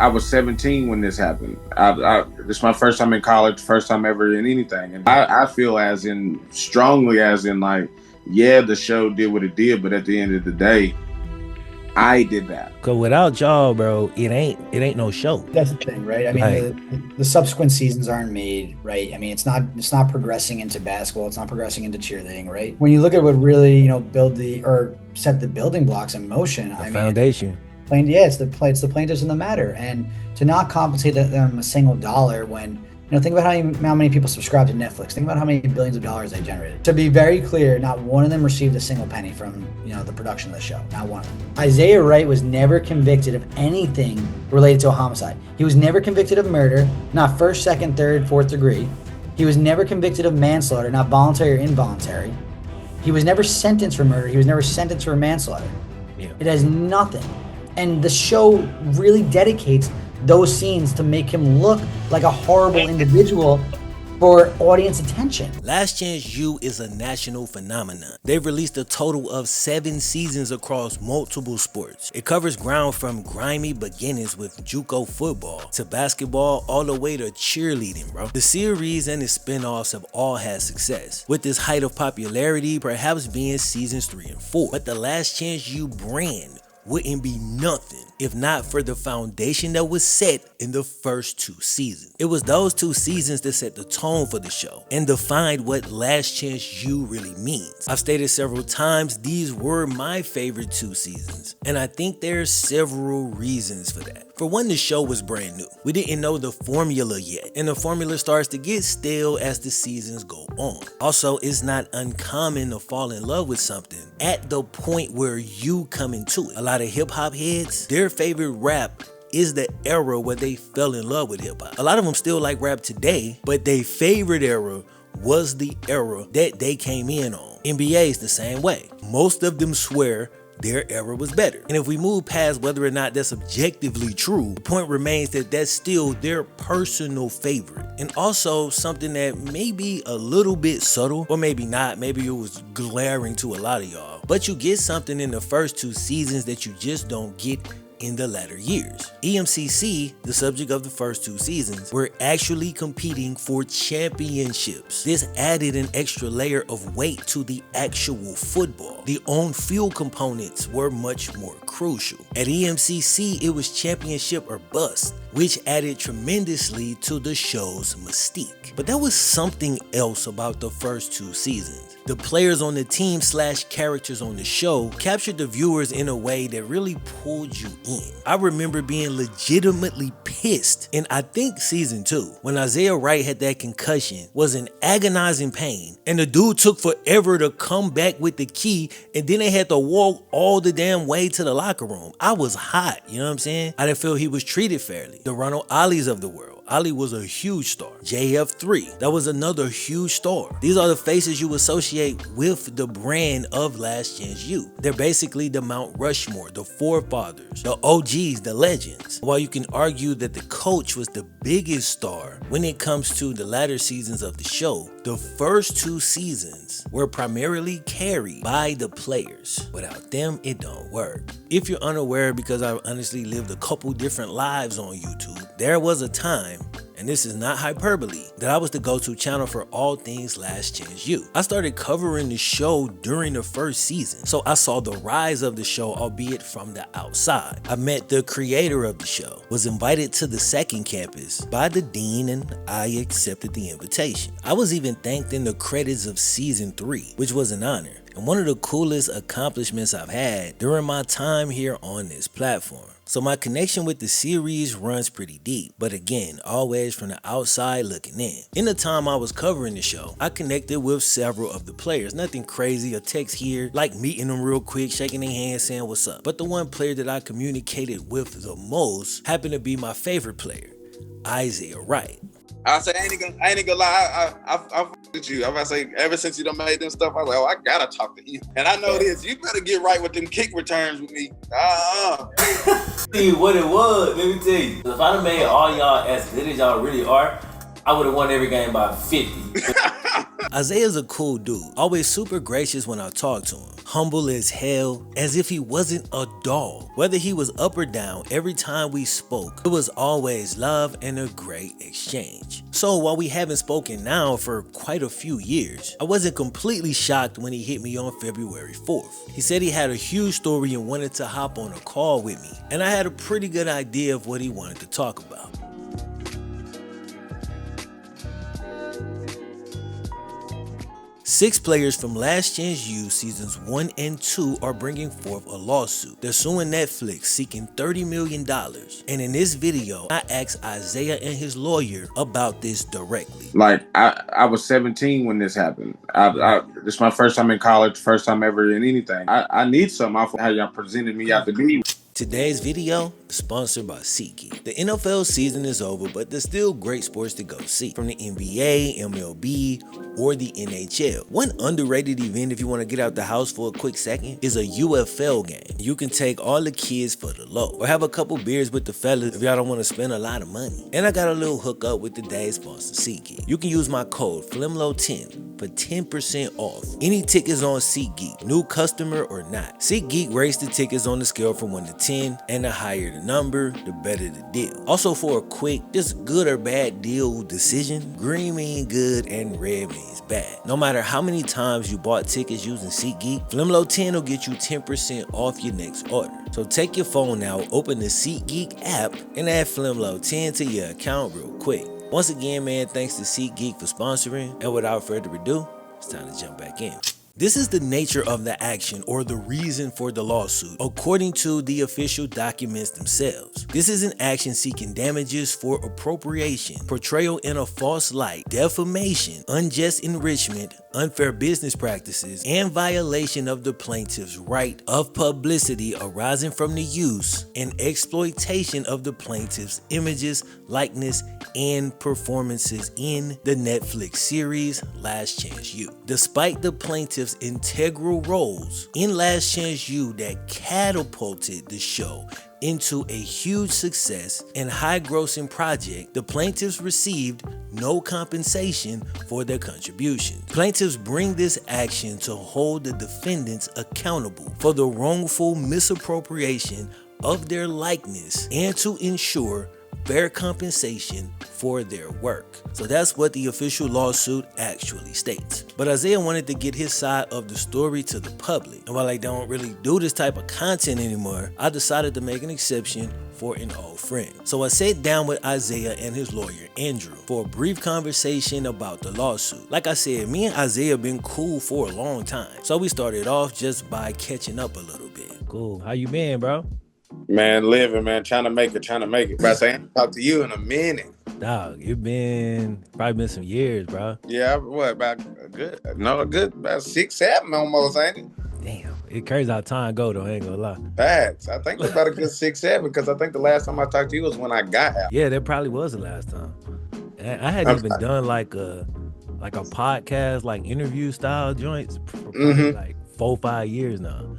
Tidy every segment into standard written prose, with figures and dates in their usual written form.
I was 17 when this happened. This is my first time in college, first time ever in anything. And I feel strongly as in like, yeah, the show did what it did, but at the end of the day, I did that. Cause without y'all, bro, it ain't no show. That's the thing, right? I mean, the subsequent seasons aren't made, right? I mean, it's not progressing into basketball. It's not progressing into cheerleading, right? When you look at what really, set the building blocks in motion, Foundation. It's the plaintiffs in the matter, and to not compensate them a single dollar when. Think about how many people subscribe to Netflix. Think about how many billions of dollars they generated. To be very clear, not one of them received a single penny from the production of the show. Not one of them. Isaiah Wright was never convicted of anything related to a homicide. He was never convicted of murder, not first, second, third, fourth degree. He was never convicted of manslaughter, not voluntary or involuntary. He was never sentenced for murder. He was never sentenced for manslaughter. Yeah. It has nothing. And the show really dedicates those scenes to make him look like a horrible individual for audience attention. Last Chance U is a national phenomenon. They've released a total of 7 seasons across multiple sports. It covers ground from grimy beginnings with JUCO football to basketball all the way to cheerleading, bro. The series and its spin-offs have all had success, with this height of popularity perhaps being seasons 3 and 4. But the Last Chance U brand wouldn't be nothing if not for the foundation that was set in the first 2 seasons. It was those 2 seasons that set the tone for the show and defined what Last Chance U really means. I've stated several times these were my favorite 2 seasons, and I think there's several reasons for that. For one, the show was brand new. We didn't know the formula yet, and the formula starts to get stale as the seasons go on. Also, it's not uncommon to fall in love with something at the point where you come into it. A lot of hip-hop heads, their favorite rap is the era where they fell in love with hip-hop. A lot of them still like rap today, but their favorite era was the era that they came in on. NBA is the same way. Most of them swear their era was better. And if we move past whether or not that's objectively true, the point remains that that's still their personal favorite. And also something that may be a little bit subtle, or maybe not, maybe it was glaring to a lot of y'all. But you get something in the first 2 seasons that you just don't get in the latter years. EMCC, the subject of the first 2 seasons, were actually competing for championships. This added an extra layer of weight to the actual football. The on-field components were much more crucial. At EMCC, it was championship or bust, which added tremendously to the show's mystique. But there was something else about the first 2 seasons. The players on the team / characters on the show captured the viewers in a way that really pulled you in. I remember being legitimately pissed in I think season 2 when Isaiah Wright had that concussion, was in agonizing pain, and the dude took forever to come back with the key, and then they had to walk all the damn way to the locker room. I was hot, you know what I'm saying? I didn't feel he was treated fairly. The Ronald Ollie's of the world. Ali was a huge star. JF3, that was another huge star. These are the faces you associate with the brand of Last Chance U. They're basically the Mount Rushmore, the forefathers, the OGs, the legends. While you can argue that the coach was the biggest star when it comes to the latter seasons of the show, the first 2 seasons were primarily carried by the players. Without them, it don't work. If you're unaware, because I've honestly lived a couple different lives on YouTube, there was a time, and this is not hyperbole, that I was the go-to channel for all things Last Chance U. I started covering the show during the first season, so I saw the rise of the show, albeit from the outside. I met the creator of the show, was invited to the second campus by the dean, and I accepted the invitation. I was even thanked in the credits of season 3, which was an honor, and one of the coolest accomplishments I've had during my time here on this platform. So my connection with the series runs pretty deep, but again, always from the outside looking in. In the time I was covering the show, I connected with several of the players. Nothing crazy, a text here, like meeting them real quick, shaking their hand, saying what's up. But the one player that I communicated with the most happened to be my favorite player, Isaiah Wright. I say I ain't gonna lie. I with you. I'm about to say ever since you done made them stuff, I was like, oh, I gotta talk to him. And I know this. You better get right with them kick returns with me. See what it was. Let me tell you. If I'd have made all y'all as good as y'all really are, I would have won every game by 50. Isaiah's a cool dude, always super gracious when I talk to him, humble as hell, as if he wasn't a doll. Whether he was up or down, every time we spoke, it was always love and a great exchange. So while we haven't spoken now for quite a few years, I wasn't completely shocked when he hit me on February 4th. He said he had a huge story and wanted to hop on a call with me, and I had a pretty good idea of what he wanted to talk about. 6 players from Last Chance U seasons 1 and 2 are bringing forth a lawsuit. They're suing Netflix, seeking $30 million. And in this video, I asked Isaiah and his lawyer about this directly. Like, I was 17 when this happened. This is my first time in college, first time ever in anything. I need something off of how y'all presented me out to be. Today's video is sponsored by SeatGeek. The NFL season is over, but there's still great sports to go see. From the NBA, MLB, or the NHL. One underrated event, if you want to get out the house for a quick second, is a UFL game. You can take all the kids for the low, or have a couple beers with the fellas if y'all don't want to spend a lot of money. And I got a little hookup with today's sponsor, SeatGeek. You can use my code FlemLo10 for 10% off any tickets on SeatGeek, new customer or not. SeatGeek rates the tickets on the scale from 1 to 10, and the higher the number, the better the deal. Also, for a quick, just good or bad deal decision, green means good and red means bad. No matter how many times you bought tickets using SeatGeek, FlemLo10 will get you 10% off your next order. So take your phone now, open the SeatGeek app, and add FlemLo10 to your account real quick. Once again, man, thanks to SeatGeek for sponsoring, and without further ado, it's time to jump back in. This is the nature of the action or the reason for the lawsuit, according to the official documents themselves. This is an action seeking damages for appropriation, portrayal in a false light, defamation, unjust enrichment, unfair business practices, and violation of the plaintiff's right of publicity arising from the use and exploitation of the plaintiff's images, likeness, and performances in the Netflix series Last Chance U. Despite the plaintiff's integral roles in Last Chance U that catapulted the show into a huge success and high-grossing project, the plaintiffs received no compensation for their contribution. Plaintiffs bring this action to hold the defendants accountable for the wrongful misappropriation of their likeness and to ensure fair compensation for their work. So that's what the official lawsuit actually states. But Isaiah wanted to get his side of the story to the public. And while I don't really do this type of content anymore, I decided to make an exception for an old friend. So I sat down with Isaiah and his lawyer, Andrew, for a brief conversation about the lawsuit. Like I said, me and Isaiah have been cool for a long time. So we started off just by catching up a little bit. Cool. How you been, bro? Man, living, man, trying to make it. But I say, I ain't talk to you in a minute. Dog, probably been some years, bro. Yeah, what, about about 6, 7 almost, ain't it? Damn, it crazy how time go though, I ain't gonna lie. Facts. I think it's about a good 6, 7, because I think the last time I talked to you was when I got out. Yeah, that probably was the last time. And I hadn't even done like a podcast, like interview style joints for probably like 4 or 5 years now.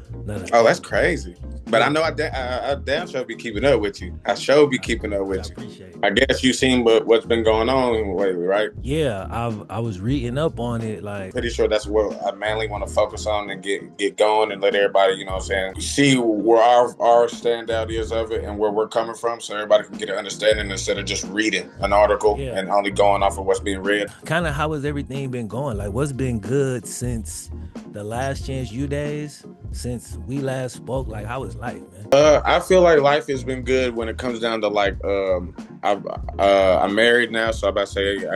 Oh, that's crazy. But I know I damn sure be keeping up with you. I sure be keeping up with you. Appreciate it. I guess you seen what's been going on lately, right? Yeah, I was reading up on it. Like, pretty sure that's what I mainly want to focus on and get going and let everybody, you know what I'm saying, see where our standout is of it and where we're coming from, so everybody can get an understanding instead of just reading an article and only going off of what's being read. Kind of how has everything been going? Like, what's been good since the Last Chance U days? Since we last spoke, like, how is life, man? I feel like life has been good when it comes down to like I'm married now, so I'm about to say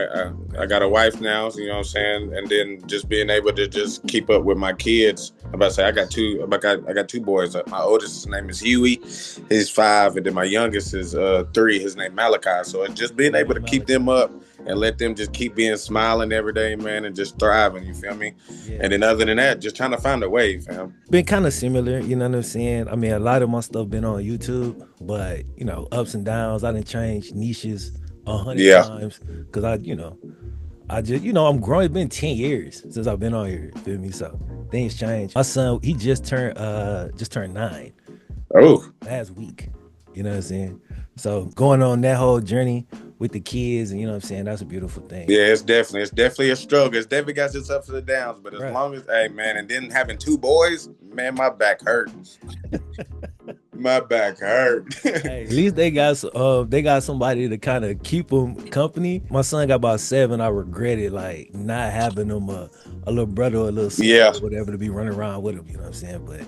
I got a wife now, so you know what I'm saying, and then just being able to just keep up with my kids. I'm about to say I got two boys. My oldest, his name is Huey, he's 5, and then my youngest is 3. His name Malachi. So it's just being able to keep them up and let them just keep being smiling every day, man, and just thriving, you feel me? Yeah. And then other than that, just trying to find a way, fam. Been kind of similar, you know what I'm saying? I mean, a lot of my stuff been on YouTube, but, you know, ups and downs. I done changed niches 100 times because I just, I'm growing. It's been 10 years since I've been on here, feel me? So things change. My son, he just turned 9. Oh. Last week, you know what I'm saying? So going on that whole journey with the kids, and you know what I'm saying, that's a beautiful thing. Yeah, it's definitely a struggle. It's definitely got its ups and downs, but as Right. long as, hey man, and then having 2 boys, man, my back hurt. My back hurt. Hey, at least they got somebody to kind of keep them company. My son got about 7. I regretted like not having him a little brother or a little sister Yeah. or whatever to be running around with him. You know what I'm saying? But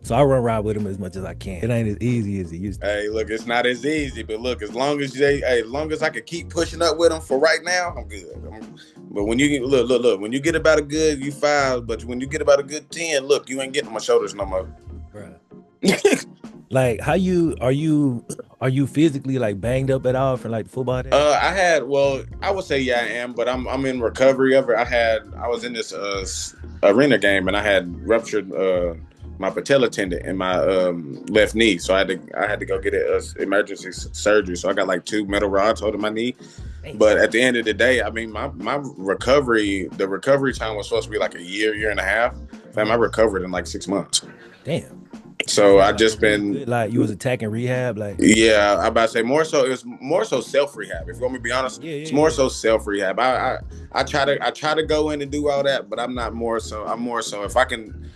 so I run around with him as much as I can. It ain't as easy as it used to. Hey, look, it's not as easy, but look, as long as I can keep pushing up with them for right now, I'm good. But when you get look, when you get about a good, you 5, but when you get about a good 10, look, you ain't getting on my shoulders no more. Bruh. Like, are you physically like banged up at all from like football days? I would say yeah, I am, but I'm in recovery of it. I was in this arena game and I had ruptured my patella tendon in my left knee, so I had to go get an emergency surgery. So I got like 2 metal rods holding my knee. But at the end of the day, I mean, my recovery, the recovery time was supposed to be like a year and a half. Fam, I recovered in like 6 months. Damn. So I just been like, you was attacking rehab, like. Yeah, I'm about to say more so. It's more so self rehab. If you want me to be honest, it's more so self rehab. I try to go in and do all that, but I'm more so if I can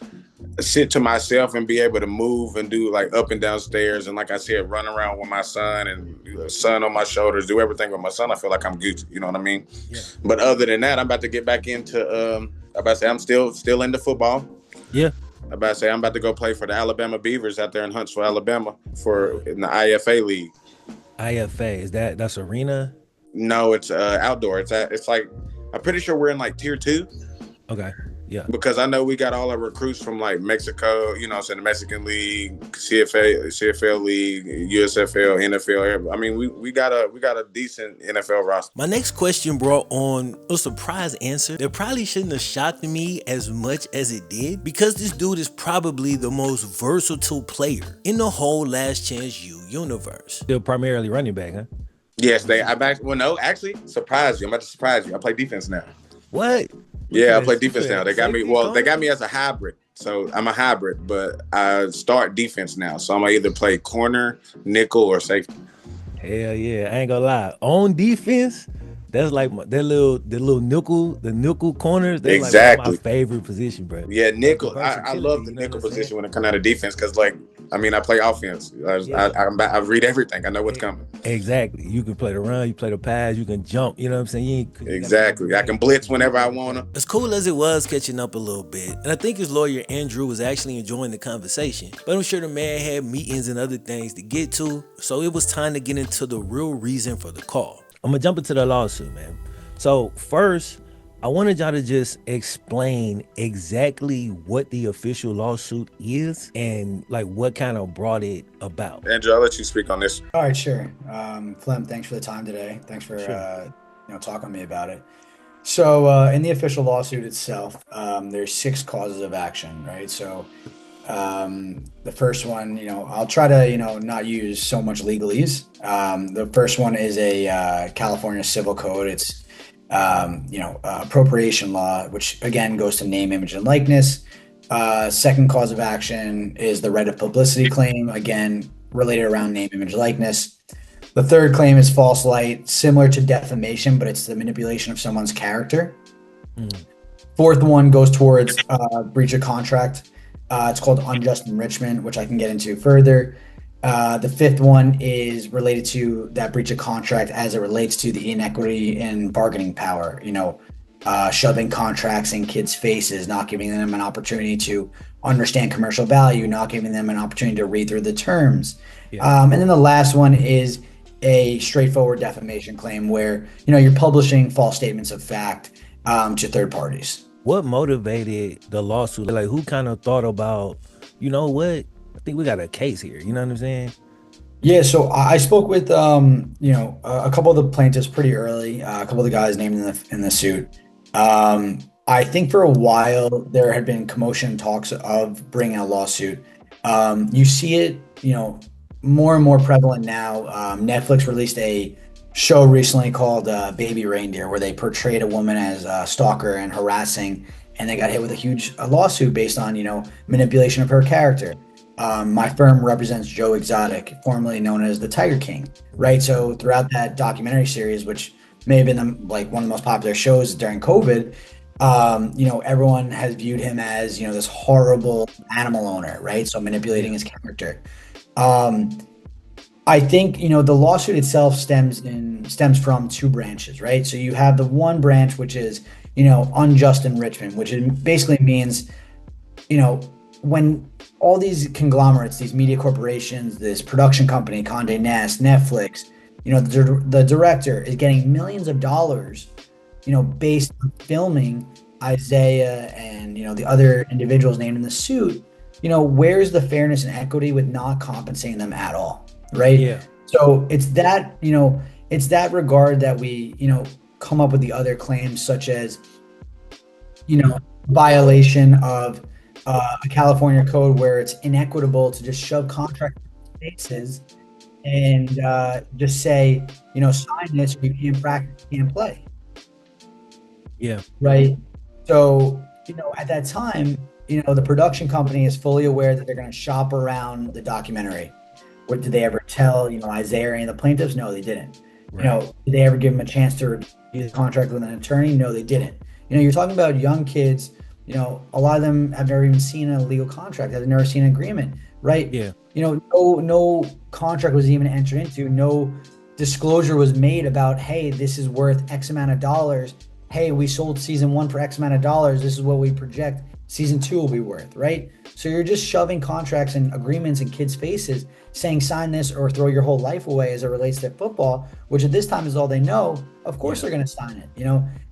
sit to myself and be able to move and do like up and down stairs and like I said, run around with my son and son on my shoulders, do everything with my son, I feel like I'm good. You know what I mean? Yeah. But other than that, I'm about to get back into. I'm still into football. Yeah. I'm about to go play for the Alabama Beavers out there in Huntsville, Alabama, in the IFA league. IFA, that's arena? No, it's outdoor. It's like, I'm pretty sure we're in like tier 2. Okay. Yeah. Because I know we got all our recruits from like Mexico, you know, so the Mexican League, CFL League, USFL, NFL. I mean, we got a decent NFL roster. My next question brought on a surprise answer that probably shouldn't have shocked me as much as it did, because this dude is probably the most versatile player in the whole Last Chance U universe. Still primarily running back, huh? Yes, actually, surprise you. I'm about to surprise you. I play defense now. What? Yeah, I play defense now. They got me as a hybrid. So I'm a hybrid, but I start defense now. So I'm gonna either play corner, nickel, or safety. Hell yeah, I ain't gonna lie. On defense, that's like the nickel corners. They're exactly like my favorite position, bro. Yeah, nickel. I love the nickel position when it comes out of defense because, like, I mean, I play offense. I read everything. I know what's coming. Exactly. You can play the run, you play the pass, you can jump. You know what I'm saying? Exactly. I can blitz whenever I want to. As cool as it was catching up a little bit, and I think his lawyer Andrew was actually enjoying the conversation, but I'm sure the man had meetings and other things to get to, so it was time to get into the real reason for the call. I'm gonna jump into the lawsuit, man. So first, I wanted y'all to just explain exactly what the official lawsuit is and like what kind of brought it about. Andrew, I'll let you speak on this. All right, sure. Flem, thanks for the time today. Thanks for talking to me about it. So in the official lawsuit itself, there's 6 causes of action, right? So the first one, I'll try to, not use so much legalese. The first one is a California civil code. It's appropriation law, which again goes to name, image, and likeness. Second cause of action is the right of publicity claim, again related around name, image, likeness. The third claim is false light, similar to defamation, but it's the manipulation of someone's character. Fourth one goes towards breach of contract. It's called unjust enrichment, which I can get into further. The fifth one is related to that breach of contract as it relates to the inequity in bargaining power, shoving contracts in kids' faces, not giving them an opportunity to understand commercial value, not giving them an opportunity to read through the terms. Yeah. And then the last one is a straightforward defamation claim where, you're publishing false statements of fact to third parties. What motivated the lawsuit? Like, who kind of thought about, you know what? I think we got a case here. You know what I'm saying? Yeah. So I spoke with, a couple of the plaintiffs pretty early, a couple of the guys named in the suit. I think for a while there had been commotion talks of bringing a lawsuit. You see it, more and more prevalent now. Netflix released a show recently called Baby Reindeer, where they portrayed a woman as a stalker and harassing, and they got hit with a huge lawsuit based on, manipulation of her character. My firm represents Joe Exotic, formerly known as the Tiger King, right? So throughout that documentary series, which may have been like one of the most popular shows during COVID, everyone has viewed him as, this horrible animal owner, right? So manipulating his character. Um, I think, the lawsuit itself stems from two branches, right? So you have the one branch, which is, unjust enrichment, which basically means, you know, when all these conglomerates, these media corporations, this production company, Condé Nast, Netflix, the director is getting millions of dollars, based on filming Isaiah and, the other individuals named in the suit, where's the fairness and equity with not compensating them at all, right? Yeah. So it's that regard that we, come up with the other claims such as, violation of a California code where it's inequitable to just shove contract spaces and just say, sign this or you can't practice, you can't play. Yeah. Right. So, at that time, the production company is fully aware that they're going to shop around the documentary. What did they ever tell, Isaiah or any of the plaintiffs? No, they didn't. Right. Did they ever give him a chance to review the contract with an attorney? No, they didn't. You're talking about young kids, a lot of them have never even seen a legal contract, have never seen an agreement, right? Yeah. No contract was even entered into, no disclosure was made about, hey, this is worth X amount of dollars. Hey, we sold season 1 for X amount of dollars. This is what we project season 2 will be worth, right? So you're just shoving contracts and agreements in kids' faces, saying sign this or throw your whole life away as it relates to football, which at this time is all they know. Of course they're going to sign it.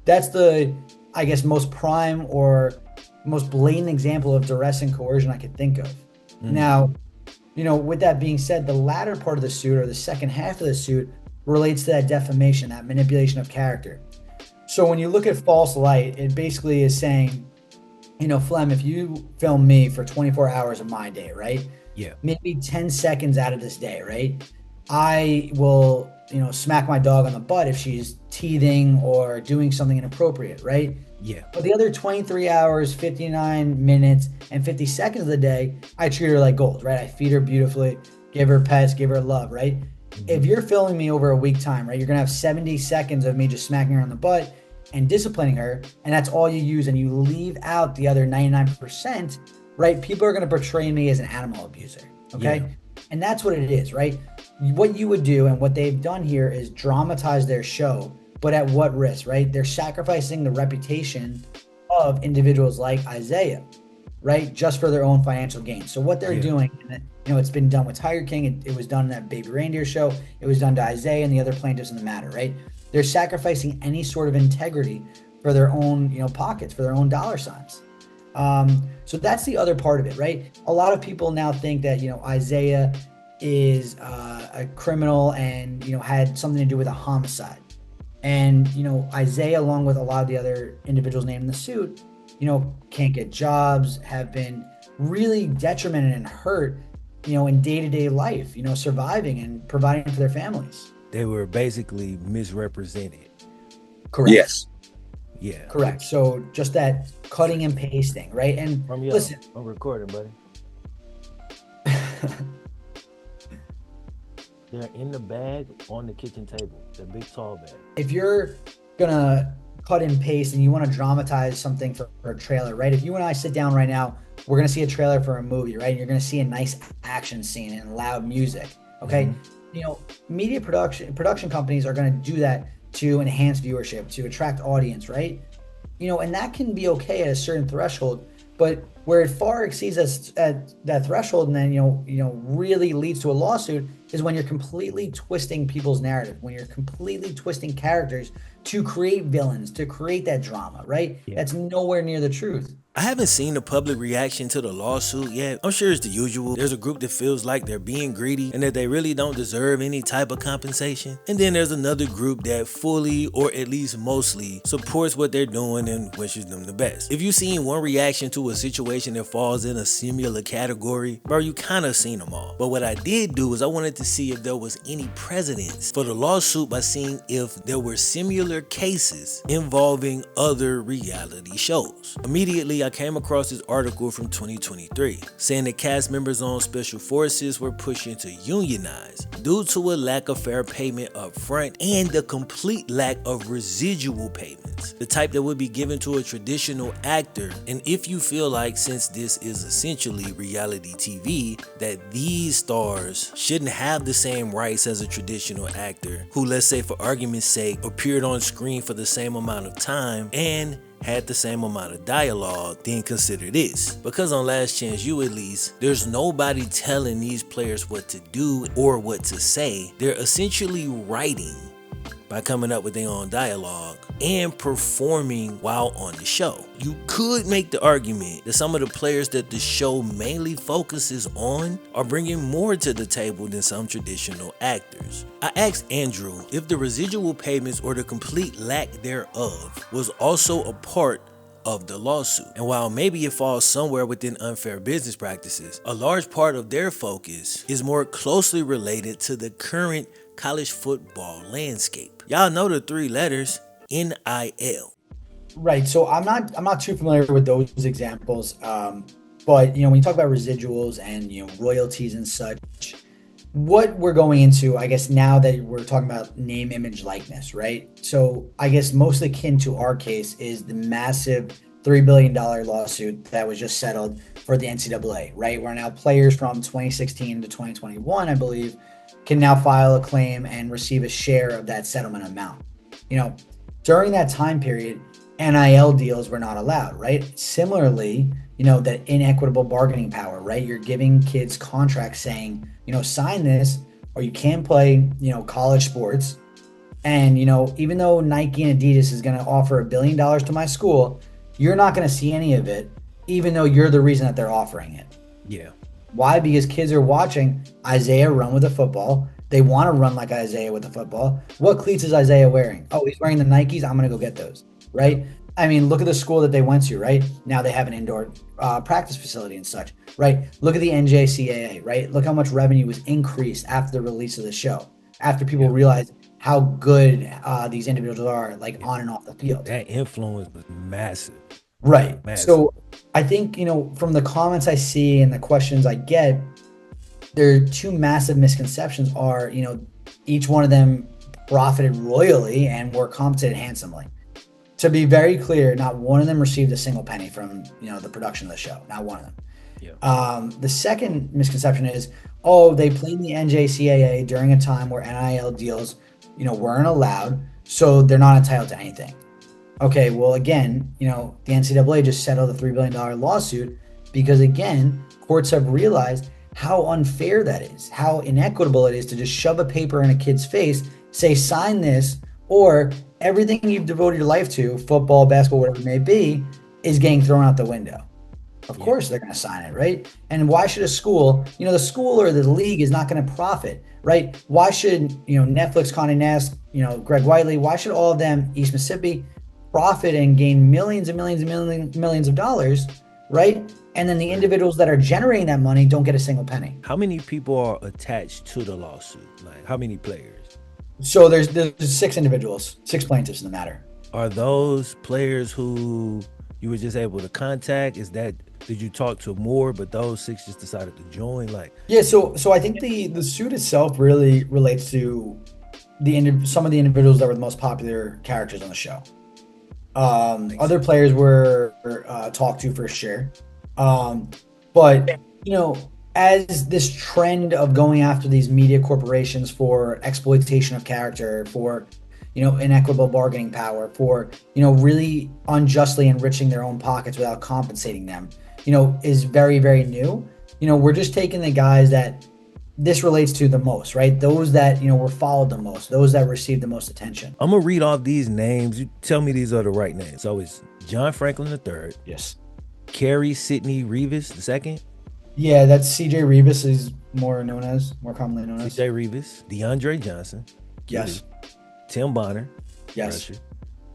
That's the, I guess, most prime or most blatant example of duress and coercion I could think of. Now, with that being said, the latter part of the suit or the second half of the suit relates to that defamation, that manipulation of character. So when you look at false light, it basically is saying, Flem, if you film me for 24 hours of my day, right? Yeah. Maybe 10 seconds out of this day, right? I will, smack my dog on the butt if she's teething or doing something inappropriate, right? Yeah. But the other 23 hours, 59 minutes, and 50 seconds of the day, I treat her like gold, right? I feed her beautifully, give her pets, give her love, right? If you're filming me over a week time, right, you're going to have 70 seconds of me just smacking her on the butt and disciplining her, and that's all you use, and you leave out the other 99%, right? People are going to portray me as an animal abuser, okay? Yeah. And that's what it is, right? What you would do and what they've done here is dramatize their show, but at what risk, right? They're sacrificing the reputation of individuals like Isaiah, right? Just for their own financial gain. So what they're doing, and it's been done with Tiger King. It was done in that Baby Reindeer show. It was done to Isaiah and the other plaintiffs in the matter, right? They're sacrificing any sort of integrity for their own, pockets, for their own dollar signs. So that's the other part of it, right? A lot of people now think that, Isaiah is a criminal and, had something to do with a homicide. And, Isaiah, along with a lot of the other individuals named in the suit, can't get jobs, have been really detrimented and hurt, in day-to-day life, surviving and providing for their families. They were basically misrepresented. Correct. Yes. Yeah. Correct. So just that cutting and pasting, right? And listen, I'm recording, buddy. They're in the bag on the kitchen table, the big tall bag. If you're gonna cut and paste and you want to dramatize something for a trailer, right? If you and I sit down right now, we're gonna see a trailer for a movie, right? You're gonna see a nice action scene and loud music, okay? Media production companies are gonna do that to enhance viewership, to attract audience, right? And that can be okay at a certain threshold, but where it far exceeds at that threshold and then, really leads to a lawsuit is when you're completely twisting people's narrative, when you're completely twisting characters to create villains, to create that drama, right? Yeah. That's nowhere near the truth. I haven't seen the public reaction to the lawsuit yet. I'm sure it's the usual. There's a group that feels like they're being greedy and that they really don't deserve any type of compensation. And then there's another group that fully, or at least mostly, supports what they're doing and wishes them the best. If you've seen one reaction to a situation that falls in a similar category, bro, you kind of seen them all. But what I did do is I wanted to see if there was any precedents for the lawsuit by seeing if there were similar cases involving other reality shows. Immediately, I came across this article from 2023 saying that cast members on Special Forces were pushing to unionize due to a lack of fair payment up front and the complete lack of residual payments, the type that would be given to a traditional actor. And if you feel like, since this is essentially reality TV, that these stars shouldn't have the same rights as a traditional actor who, let's say for argument's sake, appeared on screen for the same amount of time and had the same amount of dialogue, then consider this. Because on Last Chance U at least, there's nobody telling these players what to do or what to say. They're essentially writing by coming up with their own dialogue and performing while on the show. You could make the argument that some of the players that the show mainly focuses on are bringing more to the table than some traditional actors. I asked Andrew if the residual payments or the complete lack thereof was also a part of the lawsuit. And while maybe it falls somewhere within unfair business practices, a large part of their focus is more closely related to the current college football landscape. Y'all know the 3 letters NIL. Right. So I'm not too familiar with those examples. But when you talk about residuals and royalties and such, what we're going into, I guess, now that we're talking about name, image, likeness, right? So I guess most akin to our case is the massive $3 billion lawsuit that was just settled for the NCAA, right? Where now players from 2016 to 2021, I believe, can now file a claim and receive a share of that settlement amount. During that time period, NIL deals were not allowed, right? Similarly, that inequitable bargaining power, right? You're giving kids contracts saying, sign this or you can't play, college sports. And, even though Nike and Adidas is going to offer $1 billion to my school, you're not going to see any of it, even though you're the reason that they're offering it. Yeah. Why? Because kids are watching Isaiah run with a football. They want to run like Isaiah with a football. What cleats is Isaiah wearing? Oh, he's wearing the Nikes. I'm going to go get those, right? I mean, look at the school that they went to, right? Now they have an indoor practice facility and such, right? Look at the NJCAA, right? Look how much revenue was increased after the release of the show, after people realized how good these individuals are, like on and off the field. That influence was massive. Right. Massive. So I think, from the comments I see and the questions I get, there are 2 massive misconceptions are, each one of them profited royally and were compensated handsomely. To be very clear, not one of them received a single penny from, the production of the show. Not one of them. Yeah. The second misconception is, they played in the NJCAA during a time where NIL deals, weren't allowed, so they're not entitled to anything. Okay, well, again, the NCAA just settled a $3 billion lawsuit because, again, courts have realized how unfair that is, how inequitable it is to just shove a paper in a kid's face, say, sign this, or everything you've devoted your life to, football, basketball, whatever it may be, is getting thrown out the window. Of course they're going to sign it, right? And why should a school, the school or the league is not going to profit, right? Why should, Netflix, Condé Nast, Greg Whiteley, why should all of them, East Mississippi, profit and gain millions and millions and millions of dollars, right? And then the individuals that are generating that money don't get a single penny. How many people are attached to the lawsuit? Like, how many players? So there's 6 individuals, 6 plaintiffs in the matter. Are those players who you were just able to contact? Did you talk to more, but those 6 just decided to join? Yeah, so I think the suit itself really relates to some of the individuals that were the most popular characters on the show. Other players were talked to for sure. But, as this trend of going after these media corporations for exploitation of character, for, inequitable bargaining power, for, really unjustly enriching their own pockets without compensating them, is very, very new. We're just taking the guys that this relates to the most, right? Those that, were followed the most, those that received the most attention. I'm going to read off these names. You tell me these are the right names. So it's John Franklin III. Yes. Kerry Sidney Revis II. Yeah, that's CJ Revis is more commonly known as. CJ Revis. DeAndre Johnson. Yes. Tim Bonner. Yes. Rusher,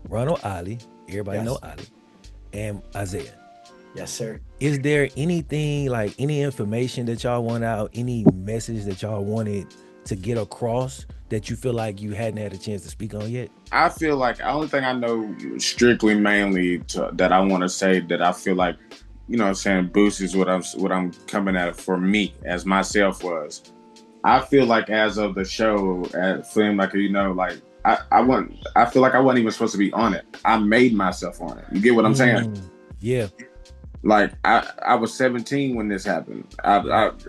Ronald Ali. Everybody Yes. know Ali. And Isaiah. Yes, sir. Is there anything, any information that y'all want out, any message that y'all wanted to get across that you feel like you hadn't had a chance to speak on yet? I feel like the only thing I know strictly mainly that I want to say that I feel like, you know what I'm saying, boosts what I'm coming at for me as myself was. I feel like as of the show at Flim, like, you know, like I feel like I wasn't even supposed to be on it. I made myself on it. You get what I'm saying? Yeah. Like I was 17 when this happened.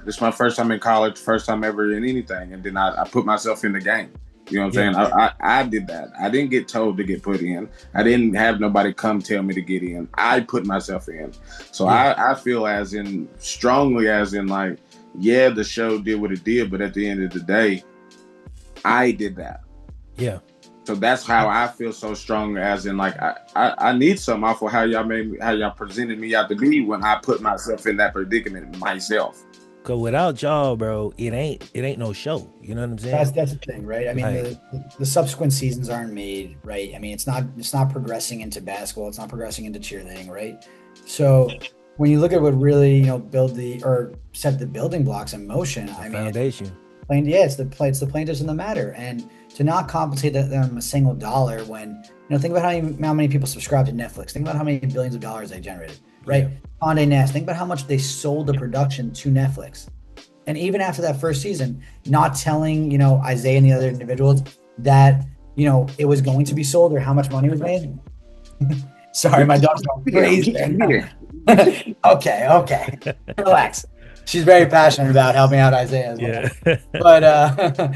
This is my first time in college, first time ever in anything, and then I put myself in the game. You know what I'm saying? I did that. I didn't get told to get put in. I didn't have nobody come tell me to get in. I put myself in. So I feel as in strongly as in like, yeah, the show did what it did, but at the end of the day, I did that. Yeah. So that's how I feel so strong as in like I need something off of how y'all presented me out to be when I put myself in that predicament myself. Cause without y'all, bro, it ain't no show. You know what I'm saying? That's the thing, right? I mean, the subsequent seasons aren't made, right? I mean, it's not progressing into basketball. It's not progressing into cheerleading, right? So when you look at what really, you know, set the building blocks in motion, Foundation. It's the plaintiffs in the matter, and to not compensate them a single dollar when, you know, think about how many people subscribe to Netflix. Think about how many billions of dollars they generated, right? Condé Nast. Think about how much they sold the production to Netflix, and even after that first season, not telling, you know, Isaiah and the other individuals that, you know, it was going to be sold or how much money was made. Sorry, my dog's going crazy. Okay, relax. She's very passionate about helping out Isaiah as well. Yeah.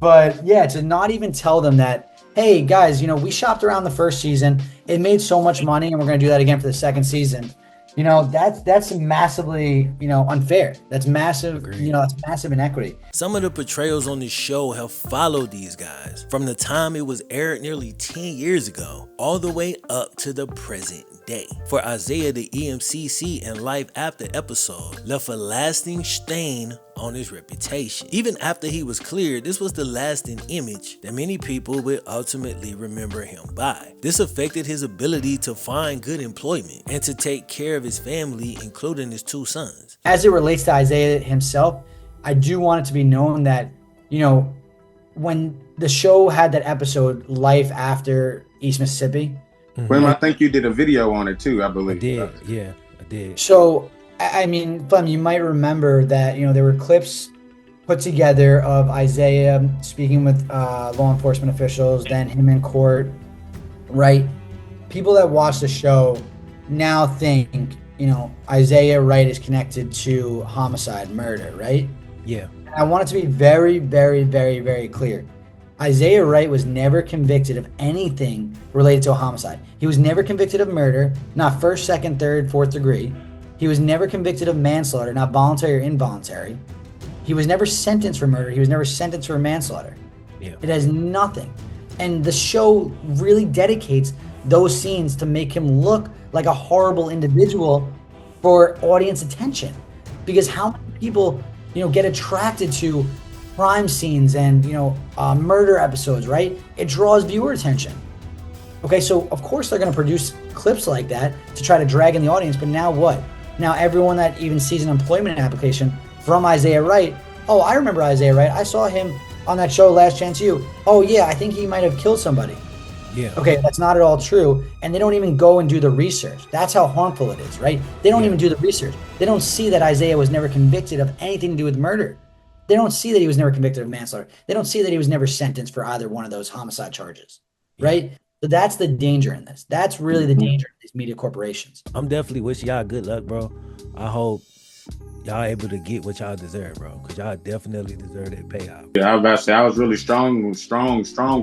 But yeah, to not even tell them that, hey guys, you know, we shopped around the first season, it made so much money, and we're going to do that again for the second season. You know, that's massively, you know, unfair. That's massive. Agreed. You know, that's massive inequity. Some of the portrayals on this show have followed these guys from the time it was aired nearly 10 years ago all the way up to the present day. For Isaiah, the EMCC and Life After episode left a lasting stain on his reputation. Even after he was cleared, this was the lasting image that many people would ultimately remember him by. This affected his ability to find good employment and to take care of his family, including his 2 sons. As it relates to Isaiah himself, I do want it to be known that, you know, when the show had that episode, Life After East Mississippi. Well, I think you did a video on it too, I believe. I did. So, I mean, Flem, you might remember that, you know, there were clips put together of Isaiah speaking with law enforcement officials, then him in court, right? People that watch the show now think, you know, Isaiah Wright is connected to homicide, murder, right? Yeah. I want it to be very, very, very, very clear. Isaiah Wright was never convicted of anything related to a homicide. He was never convicted of murder, not first, second, third, fourth degree. He was never convicted of manslaughter, not voluntary or involuntary. He was never sentenced for murder. He was never sentenced for manslaughter. Yeah. It has nothing. And the show really dedicates those scenes to make him look like a horrible individual for audience attention. Because how many people, you know, get attracted to crime scenes and, you know, murder episodes, right? It draws viewer attention. Okay, so of course they're going to produce clips like that to try to drag in the audience, but now what? Now everyone that even sees an employment application from Isaiah Wright, oh, I remember Isaiah Wright. I saw him on that show Last Chance U. Oh yeah, I think he might have killed somebody. Yeah. Okay, that's not at all true. And they don't even go and do the research. That's how harmful it is, right? They don't even do the research. They don't see that Isaiah was never convicted of anything to do with murder. They don't see that he was never convicted of manslaughter. They don't see that he was never sentenced for either one of those homicide charges, right? So that's the danger in this. That's really the danger in these media corporations. I'm definitely wishing y'all good luck, bro. I hope y'all able to get what y'all deserve, bro, because y'all definitely deserve that payout. Yeah, I was about to say, I was really strong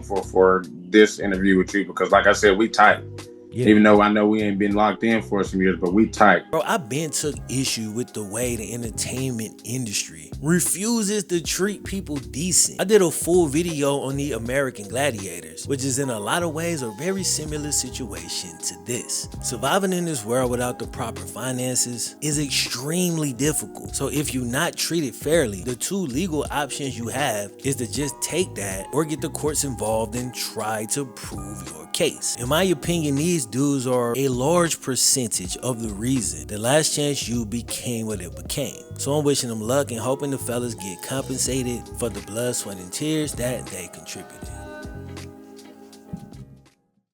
for this interview with you because, like I said, we tight. Yeah. Even though I know we ain't been locked in for some years, but we tight. Bro, I been took issue with the way the entertainment industry refuses to treat people decent. I did a full video on the American Gladiators, which is in a lot of ways a very similar situation to this. Surviving in this world without the proper finances is extremely difficult. So if you're not treated fairly, the 2 legal options you have is to just take that or get the courts involved and try to prove your case. In my opinion, these these dudes are a large percentage of the reason the Last Chance U became what it became. So I'm wishing them luck and hoping the fellas get compensated for the blood, sweat, and tears that they contributed.